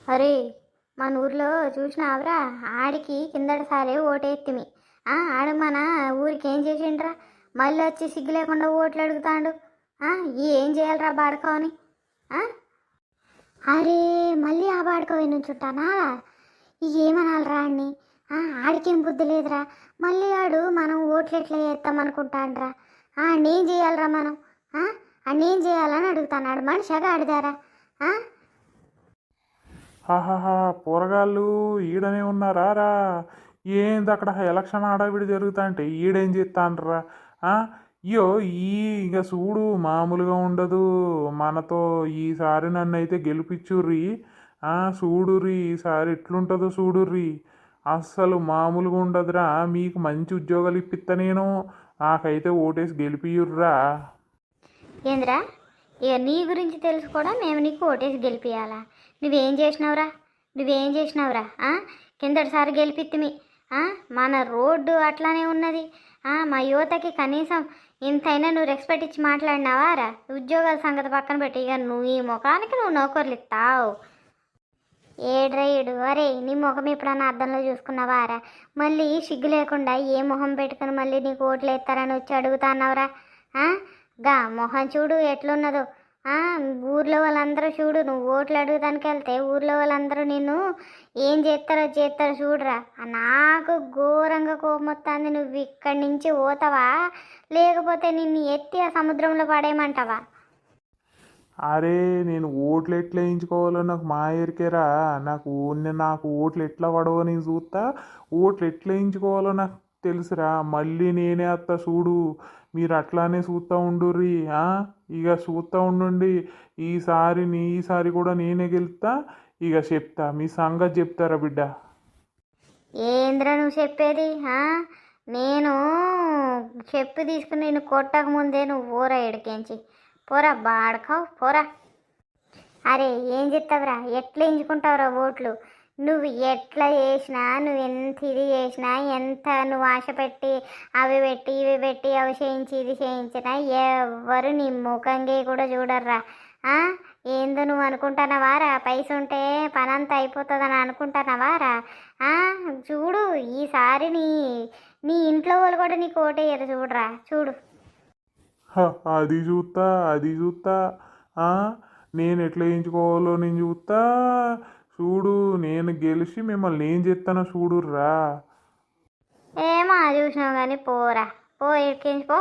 అరే మన ఊర్లో చూసినావురా? ఆడికి కిందటిసారి ఓటేత్తిమి. ఆడు మన ఊరికి ఏం చేసిండ్రా? మళ్ళీ వచ్చి సిగ్గు లేకుండా ఓట్లు అడుగుతాడు. ఈ ఏం చేయాలరా బాడుకోని? అరే మళ్ళీ ఆ బాడుకోవి నుంచుంటానా? ఏమనాలరా అన్ని? ఆడికేం బుద్ధి లేదురా. మళ్ళీ ఆడు మనం ఓట్లు ఎట్లా చేస్తామనుకుంటాడ్రా? నేను చేయాలరా మనం? నేను చేయాలని అడుగుతాడు. మనిషిగా ఆడిదారా? హాహాహా పోరగాళ్ళు ఈడనే ఉన్నారా రా? ఏంది అక్కడ ఎలక్షన్ ఆడవిడి జరుగుతా అంటే ఈడేం చేస్తాన్రా? అయ్యో ఈ ఇక చూడు మామూలుగా ఉండదు మనతో. ఈసారి నన్ను అయితే గెలిపించుర్రి. చూడుర్రి ఈసారి ఎట్లుంటుందో చూడుర్రి. అస్సలు మామూలుగా ఉండదురా. మీకు మంచి ఉద్యోగాలు ఇప్పిస్తా నేను. నాకైతే ఓటేసి గెలిపియుర్రా. ఏంద్రా? ఇక నీ గురించి తెలుసుకోవడం మేము నీకు ఓటేసి గెలిపియాలా? నువ్వేం చేసినావురా? నువ్వేం చేసినావురా? కిందటిసారి గెలిపిత్తిమి. మన రోడ్డు అట్లానే ఉన్నది. మా యువతకి కనీసం ఇంతైనా నువ్వు రెస్పెక్ట్ ఇచ్చి మాట్లాడినావా రా? ఉద్యోగాల సంగతి పక్కన పెట్టి ఇక నువ్వు ఈ ముఖానికి నువ్వు నౌకర్లు ఇస్తావు. ఏడ్రయ్యుడు అరే నీ ముఖం ఎప్పుడన్నా అద్దంలో చూసుకున్నావారా? మళ్ళీ సిగ్గు లేకుండా ఏ మొహం పెట్టుకుని మళ్ళీ నీకు ఓట్లు వేస్తారని వచ్చి అడుగుతాన్నావురా? గా మొహం చూడు ఎట్లున్నదో. ఊర్లో వాళ్ళందరూ చూడు, నువ్వు ఓట్లు అడుగుదానికి వెళ్తే ఊర్లో వాళ్ళందరూ నిన్ను ఏం చేస్తారో చూడరా. నాకు ఘోరంగా కోపం వస్తుంది. నువ్వు ఇక్కడి నుంచి పోతావా లేకపోతే నిన్ను ఎత్తి ఆ సముద్రంలో పడేయమంటావా? అరే నేను ఓట్లు ఎట్లా వేయించుకోవాలో నాకు మా ఎరికేరా. నాకు ఓట్లు ఎట్లా పడవో నేను చూస్తా. ఓట్లు ఎట్లా వేయించుకోవాలో నాకు తెలుసురా. మళ్ళీ నేనే అత్త చూడు. మీరు అట్లానే చూస్తూ ఉండుర్రి. ఇక చూస్తూ ఉండండి. ఈసారి కూడా నేనే గెలుస్తా. ఇక చెప్తా మీ సంగతి చెప్తారా బిడ్డ? ఏంద్ర నువ్వు చెప్పేది? నేను చెప్పి తీసుకుని నేను కొట్టక ముందే నువ్వు పోరా ఎడికించి. పోరా బాడకావు పోరా. అరే ఏం చెప్తావురా? ఎట్లా ఎంచుకుంటావురా ఓట్లు? నువ్వు ఎట్లా చేసినా, నువ్వు ఎంత ఇది చేసినా, ఎంత నువ్వు ఆశ పెట్టి అవి పెట్టి ఇవి పెట్టి అవి చేయించి ఇది చేయించినా ఎవ్వరు నీ ముఖంగా కూడా చూడర్రా. ఏందో నువ్వు అనుకుంటున్నావారా? పైస ఉంటే పనంతా అయిపోతుందని అనుకుంటున్నావారా? చూడు ఈసారి నీ ఇంట్లో వాళ్ళు కూడా నీకు ఓటేయరు. చూడరా చూడు. అది చూస్తా. నేను ఎట్లా వేయించుకోవాలో నేను చూస్తా. చూడు నేను గెలిచి మిమ్మల్ని ఏం చేస్తానో చూడుర్రా. ఏమో చూసినావు కానీ పోరా. పో ఎక్కించుకో.